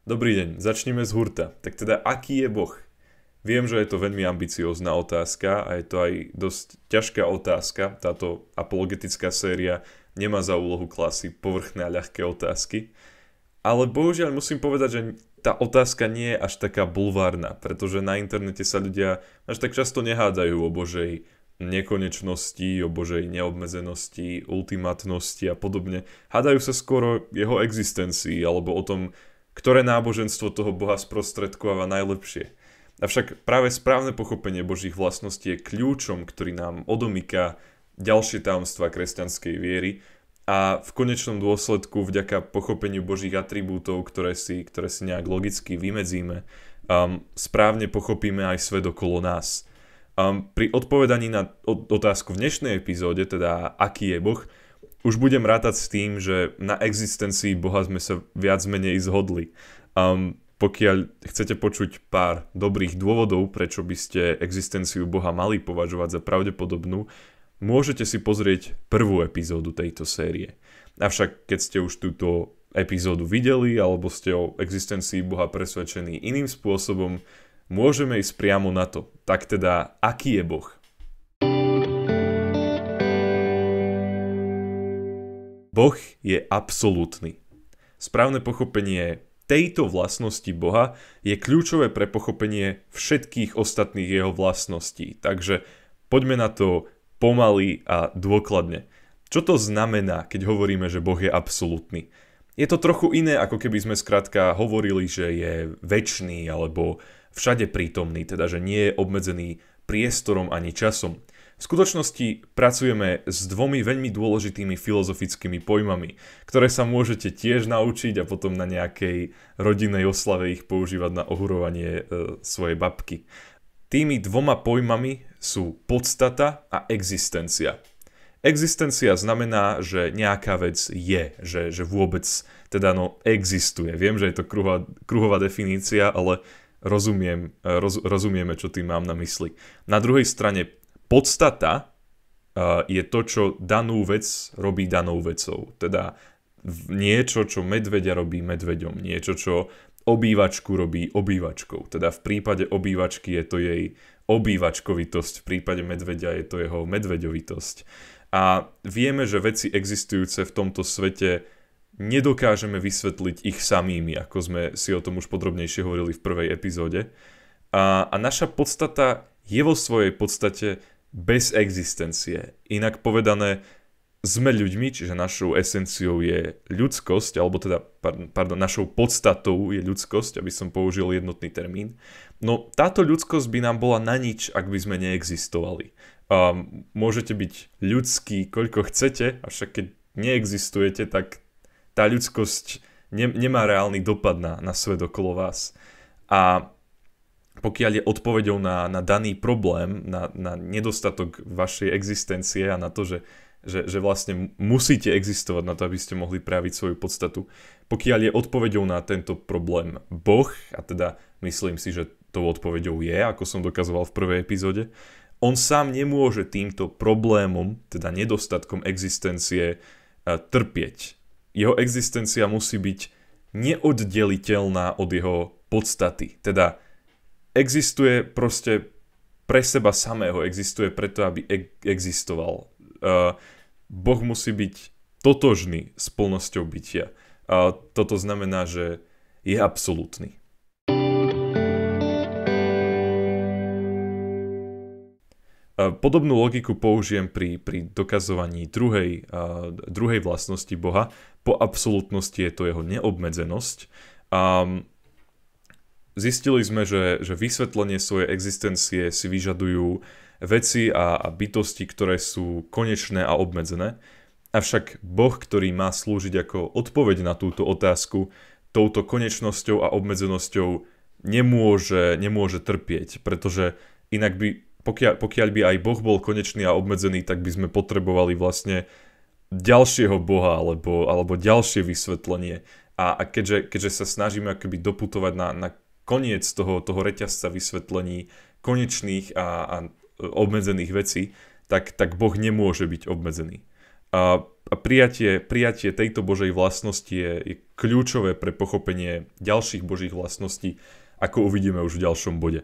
Dobrý deň, začneme z hurta. Tak teda, aký je Boh? Viem, že je to veľmi ambiciózna otázka a je to aj dosť ťažká otázka. Táto apologetická séria nemá za úlohu klasy povrchné a ľahké otázky. Ale bohužiaľ musím povedať, že tá otázka nie je až taká bulvárna, pretože na internete sa ľudia až tak často nehádzajú o Božej nekonečnosti, o Božej neobmedzenosti, ultimátnosti a podobne. Hádajú sa skoro jeho existencii alebo o tom, ktoré náboženstvo toho Boha sprostredkováva najlepšie. Avšak práve správne pochopenie Božích vlastností je kľúčom, ktorý nám odomýka ďalšie tajomstvá kresťanskej viery a v konečnom dôsledku vďaka pochopeniu Božích atribútov, ktoré si nejak logicky vymedzíme, správne pochopíme aj svet okolo nás. Pri odpovedaní na otázku v dnešnej epizóde, teda aký je Boh, už budem rátať s tým, že na existencii Boha sme sa viac menej zhodli. Pokiaľ chcete počuť pár dobrých dôvodov, prečo by ste existenciu Boha mali považovať za pravdepodobnú, môžete si pozrieť prvú epizódu tejto série. Avšak keď ste už túto epizódu videli alebo ste o existencii Boha presvedčení iným spôsobom, môžeme ísť priamo na to. Tak teda, aký je Boh? Boh je absolútny. Správne pochopenie tejto vlastnosti Boha je kľúčové pre pochopenie všetkých ostatných jeho vlastností. Takže poďme na to pomaly a dôkladne. Čo to znamená, keď hovoríme, že Boh je absolútny? Je to trochu iné, ako keby sme skrátka hovorili, že je večný alebo všade prítomný, teda že nie je obmedzený priestorom ani časom. V skutočnosti pracujeme s dvomi veľmi dôležitými filozofickými pojmami, ktoré sa môžete tiež naučiť a potom na nejakej rodinnej oslave ich používať na ohurovanie svojej babky. Tými dvoma pojmami sú podstata a existencia. Existencia znamená, že nejaká vec je, že vôbec teda existuje. Viem, že je to kruhová definícia, ale rozumieme, čo tým mám na mysli. Na druhej strane podstata je to, čo danú vec robí danou vecou. Teda niečo, čo medveďa robí medveďom. Niečo, čo obývačku robí obývačkou. Teda v prípade obývačky je to jej obývačkovitosť, v prípade medveďa je to jeho medveďovitosť. A vieme, že veci existujúce v tomto svete nedokážeme vysvetliť ich samými, ako sme si o tom už podrobnejšie hovorili v prvej epizóde. A naša podstata je vo svojej podstate bez existencie. Inak povedané, sme ľuďmi, čiže našou esenciou je ľudskosť, alebo teda, našou podstatou je ľudskosť, aby som použil jednotný termín. No táto ľudskosť by nám bola na nič, ak by sme neexistovali. Môžete byť ľudskí, koľko chcete, avšak keď neexistujete, tak tá ľudskosť nemá reálny dopad na svet okolo vás. A pokiaľ je odpoveďou na daný problém, na nedostatok vašej existencie a na to, že vlastne musíte existovať na to, aby ste mohli prejaviť svoju podstatu. Pokiaľ je odpoveďou na tento problém Boh, a teda myslím si, že tou odpoveďou je, ako som dokazoval v prvej epizóde, on sám nemôže týmto problémom, teda nedostatkom existencie, trpieť. Jeho existencia musí byť neoddeliteľná od jeho podstaty. Teda existuje proste pre seba samého, existuje preto, aby existoval. Boh musí byť totožný s plnosťou bytia. Toto znamená, že je absolútny. Podobnú logiku použijem pri dokazovaní druhej vlastnosti Boha. Po absolútnosti je to jeho neobmedzenosť. Zistili sme, že vysvetlenie svojej existencie si vyžadujú veci a bytosti, ktoré sú konečné a obmedzené. Avšak Boh, ktorý má slúžiť ako odpoveď na túto otázku, touto konečnosťou a obmedzenosťou nemôže trpieť, pretože inak by, pokiaľ by aj Boh bol konečný a obmedzený, tak by sme potrebovali vlastne ďalšieho Boha alebo ďalšie vysvetlenie. A keďže sa snažíme akoby doputovať na koniec toho reťazca vysvetlení konečných a obmedzených vecí, tak Boh nemôže byť obmedzený. A prijatie tejto Božej vlastnosti je kľúčové pre pochopenie ďalších božích vlastností, ako uvidíme už v ďalšom bode.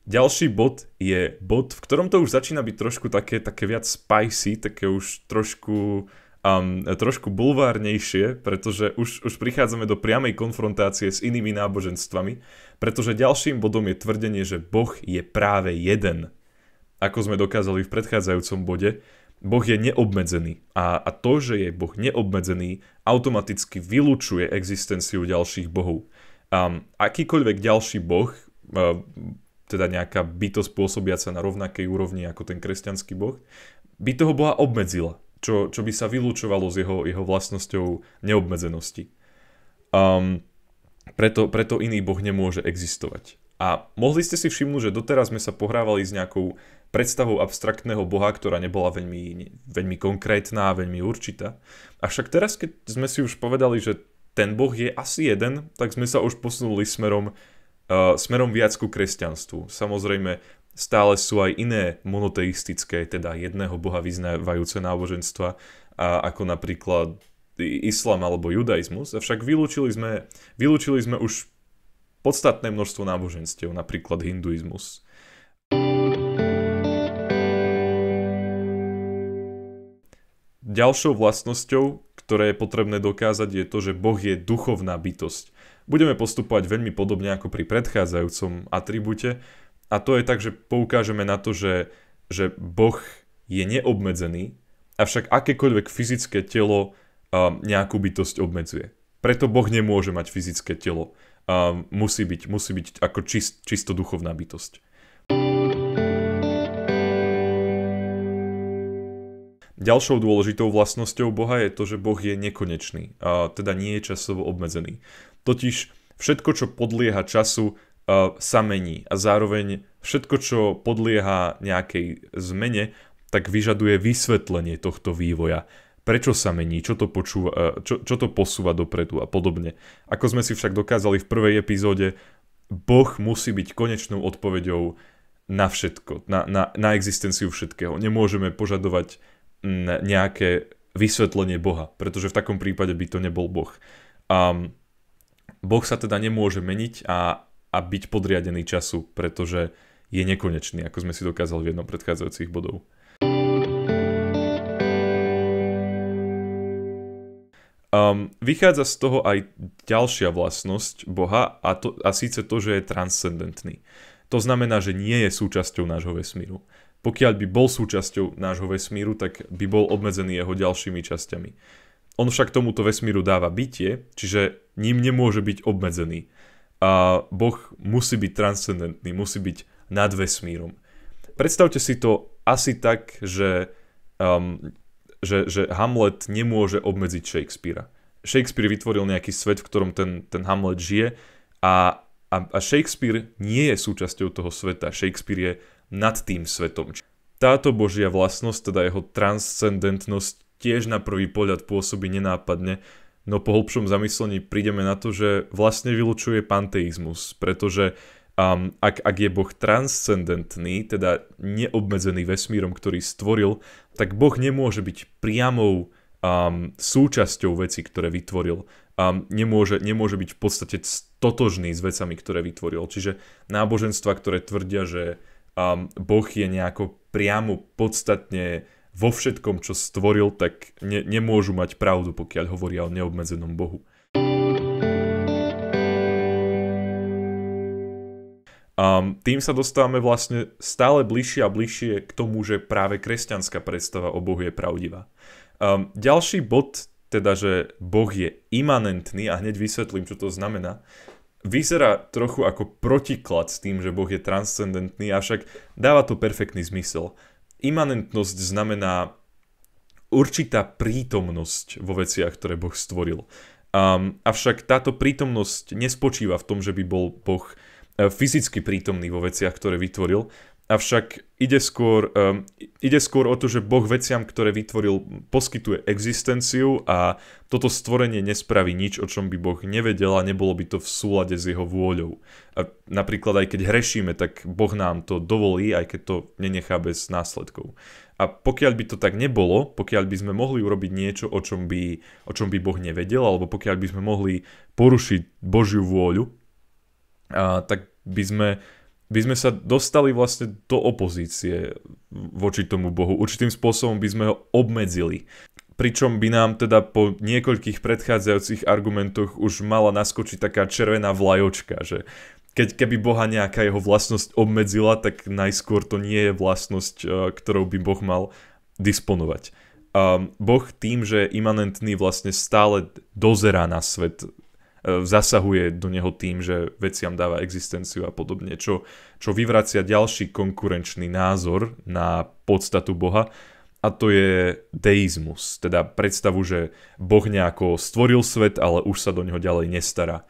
Ďalší bod je bod, v ktorom to už začína byť trošku také viac spicy, také už trošku bulvárnejšie, pretože už prichádzame do priamej konfrontácie s inými náboženstvami, pretože ďalším bodom je tvrdenie, že Boh je práve jeden. Ako sme dokázali v predchádzajúcom bode, Boh je neobmedzený a to, že je Boh neobmedzený, automaticky vylučuje existenciu ďalších bohov. Akýkoľvek ďalší boh, teda nejaká bytosť pôsobiaca na rovnakej úrovni ako ten kresťanský boh, by toho boha obmedzila, čo by sa vylúčovalo s jeho vlastnosťou neobmedzenosti. Preto iný boh nemôže existovať. A mohli ste si všimnúť, že doteraz sme sa pohrávali s nejakou predstavou abstraktného boha, ktorá nebola veľmi konkrétna a veľmi určitá. Avšak teraz, keď sme si už povedali, že ten boh je asi jeden, tak sme sa už posunuli smerom viac ku kresťanstvu. Samozrejme, stále sú aj iné monoteistické, teda jedného boha vyznávajúce náboženstva, ako napríklad islám alebo judaizmus. Avšak vylúčili sme už podstatné množstvo náboženstiev, napríklad hinduizmus. Ďalšou vlastnosťou, ktoré je potrebné dokázať, je to, že Boh je duchovná bytosť. Budeme postupovať veľmi podobne ako pri predchádzajúcom atribúte a to je tak, že poukážeme na to, že Boh je neobmedzený, avšak akékoľvek fyzické telo nejakú bytosť obmedzuje. Preto Boh nemôže mať fyzické telo. Musí byť ako čisto duchovná bytosť. Ďalšou dôležitou vlastnosťou Boha je to, že Boh je nekonečný, teda nie je časovo obmedzený. Totiž všetko, čo podlieha času, sa mení a zároveň všetko, čo podlieha nejakej zmene, tak vyžaduje vysvetlenie tohto vývoja. Prečo sa mení, čo to posúva dopredu a podobne. Ako sme si však dokázali v prvej epizóde, Boh musí byť konečnou odpoveďou na všetko, na existenciu všetkého. Nemôžeme požadovať nejaké vysvetlenie Boha, pretože v takom prípade by to nebol Boh. Boh sa teda nemôže meniť a byť podriadený času, pretože je nekonečný, ako sme si dokázali v jednom predchádzajúcich bodov. Vychádza z toho aj ďalšia vlastnosť Boha a síce to, že je transcendentný. To znamená, že nie je súčasťou nášho vesmíru. Pokiaľ by bol súčasťou nášho vesmíru, tak by bol obmedzený jeho ďalšími časťami. On však tomuto vesmíru dáva bytie, čiže ním nemôže byť obmedzený. A Boh musí byť transcendentný, musí byť nad vesmírom. Predstavte si to asi tak, že Hamlet nemôže obmedziť Shakespearea. Shakespeare vytvoril nejaký svet, v ktorom ten Hamlet žije a Shakespeare nie je súčasťou toho sveta. Shakespeare je nad tým svetom. Táto božia vlastnosť, teda jeho transcendentnosť, tiež na prvý pohľad pôsobí nenápadne, no po hlbšom zamyslení prídeme na to, že vlastne vylučuje panteizmus, pretože ak je Boh transcendentný, teda neobmedzený vesmírom, ktorý stvoril, tak Boh nemôže byť priamou súčasťou vecí, ktoré vytvoril. Nemôže byť v podstate totožný s vecami, ktoré vytvoril. Čiže náboženstva, ktoré tvrdia, že Boh je nejako priamo podstatne vo všetkom, čo stvoril, tak nemôžu mať pravdu, pokiaľ hovoria o neobmedzenom Bohu. Tým sa dostávame vlastne stále bližšie a bližšie k tomu, že práve kresťanská predstava o Bohu je pravdivá. Ďalší bod, teda, že Boh je imanentný, a hneď vysvetlím, čo to znamená, vyzerá trochu ako protiklad s tým, že Boh je transcendentný, avšak dáva to perfektný zmysel. Imanentnosť znamená určitá prítomnosť vo veciach, ktoré Boh stvoril. Avšak táto prítomnosť nespočíva v tom, že by bol Boh fyzicky prítomný vo veciach, ktoré vytvoril, avšak ide skôr o to, že Boh veciam, ktoré vytvoril, poskytuje existenciu a toto stvorenie nespraví nič, o čom by Boh nevedel a nebolo by to v súlade s jeho vôľou. A napríklad aj keď hrešíme, tak Boh nám to dovolí, aj keď to nenechá bez následkov. A pokiaľ by to tak nebolo, pokiaľ by sme mohli urobiť niečo, o čom by Boh nevedel, alebo pokiaľ by sme mohli porušiť Božiu vôľu, tak by sme sa dostali vlastne do opozície voči tomu Bohu. Určitým spôsobom by sme ho obmedzili. Pričom by nám teda po niekoľkých predchádzajúcich argumentoch už mala naskočiť taká červená vlajočka, že keby Boha nejaká jeho vlastnosť obmedzila, tak najskôr to nie je vlastnosť, ktorou by Boh mal disponovať. Boh tým, že je imanentný, vlastne stále dozerá na svet, zasahuje do neho tým, že veciam dáva existenciu a podobne, čo vyvracia ďalší konkurenčný názor na podstatu Boha, a to je deizmus, teda predstavu, že Boh nejako stvoril svet, ale už sa do neho ďalej nestará.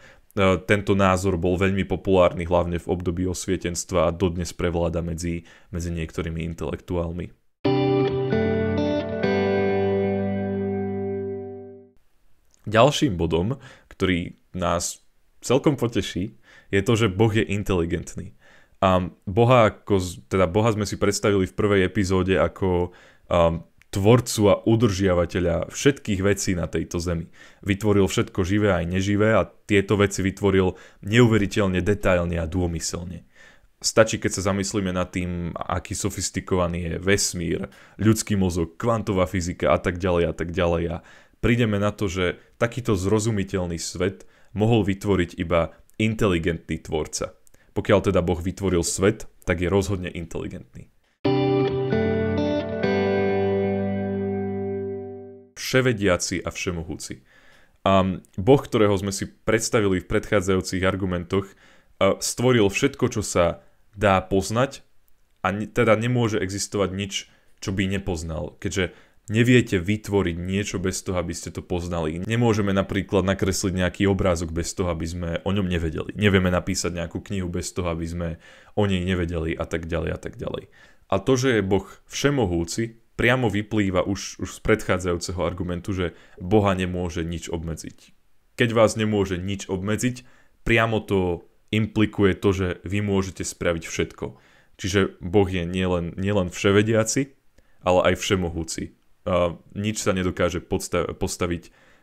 Tento názor bol veľmi populárny hlavne v období osvietenstva a dodnes prevláda medzi niektorými intelektuálmi. Ďalším bodom, ktorý nás celkom poteší, je to, že Boh je inteligentný. A Boha sme si predstavili v prvej epizóde ako tvorcu a udržiavateľa všetkých vecí na tejto zemi. Vytvoril všetko živé aj neživé a tieto veci vytvoril neuveriteľne detailne a dômyselne. Stačí, keď sa zamyslíme nad tým, aký sofistikovaný je vesmír, ľudský mozog, kvantová fyzika a tak ďalej a prídeme na to, že takýto zrozumiteľný svet mohol vytvoriť iba inteligentný tvorca. Pokiaľ teda Boh vytvoril svet, tak je rozhodne inteligentný. Vševediaci a všemohúci. Boh, ktorého sme si predstavili v predchádzajúcich argumentoch, stvoril všetko, čo sa dá poznať a teda nemôže existovať nič, čo by nepoznal, keďže neviete vytvoriť niečo bez toho, aby ste to poznali. Nemôžeme napríklad nakresliť nejaký obrázok bez toho, aby sme o ňom nevedeli. Nevieme napísať nejakú knihu bez toho, aby sme o nej nevedeli a tak ďalej a tak ďalej. A to, že je Boh všemohúci, priamo vyplýva už z predchádzajúceho argumentu, že Boha nemôže nič obmedziť. Keď vás nemôže nič obmedziť, priamo to implikuje to, že vy môžete spraviť všetko. Čiže Boh je nielen vševediaci, ale aj všemohúci. Nič sa nedokáže postaviť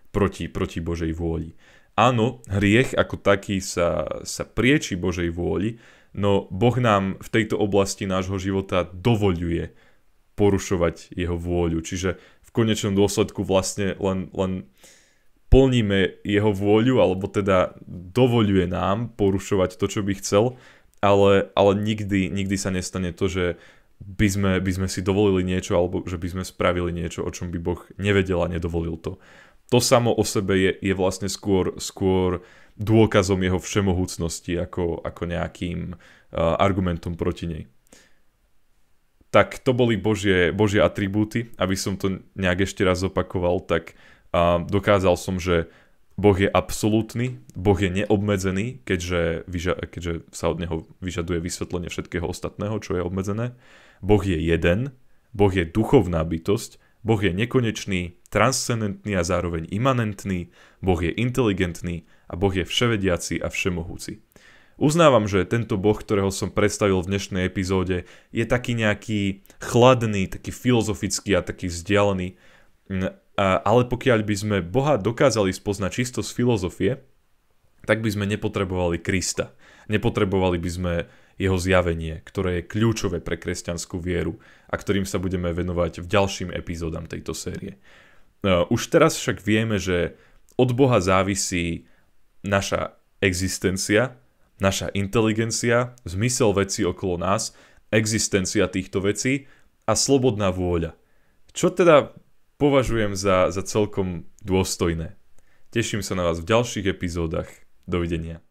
proti Božej vôli. Áno, hriech ako taký sa prieči Božej vôli, no Boh nám v tejto oblasti nášho života dovoľuje porušovať jeho vôľu. Čiže v konečnom dôsledku vlastne len plníme jeho vôľu, alebo teda dovoľuje nám porušovať to, čo by chcel, ale nikdy sa nestane to, že by sme si dovolili niečo, alebo že by sme spravili niečo, o čom by Boh nevedel a nedovolil to. To samo o sebe je vlastne skôr dôkazom jeho všemohúcnosti ako nejakým argumentom proti nej. Tak to boli Božie atribúty. Aby som to nejak ešte raz zopakoval, tak dokázal som, že Boh je absolútny, Boh je neobmedzený, keďže sa od neho vyžaduje vysvetlenie všetkého ostatného, čo je obmedzené. Boh je jeden, Boh je duchovná bytosť, Boh je nekonečný, transcendentný a zároveň imanentný, Boh je inteligentný a Boh je vševediaci a všemohúci. Uznávam, že tento Boh, ktorého som predstavil v dnešnej epizóde, je taký nejaký chladný, taký filozofický a taký vzdialený, ale pokiaľ by sme Boha dokázali spoznať čisto z filozofie, tak by sme nepotrebovali Krista. Nepotrebovali by sme jeho zjavenie, ktoré je kľúčové pre kresťanskú vieru a ktorým sa budeme venovať v ďalším epizódam tejto série. Už teraz však vieme, že od Boha závisí naša existencia, naša inteligencia, zmysel vecí okolo nás, existencia týchto vecí a slobodná vôľa. Čo teda považujem za celkom dôstojné. Teším sa na vás v ďalších epizódach. Dovidenia.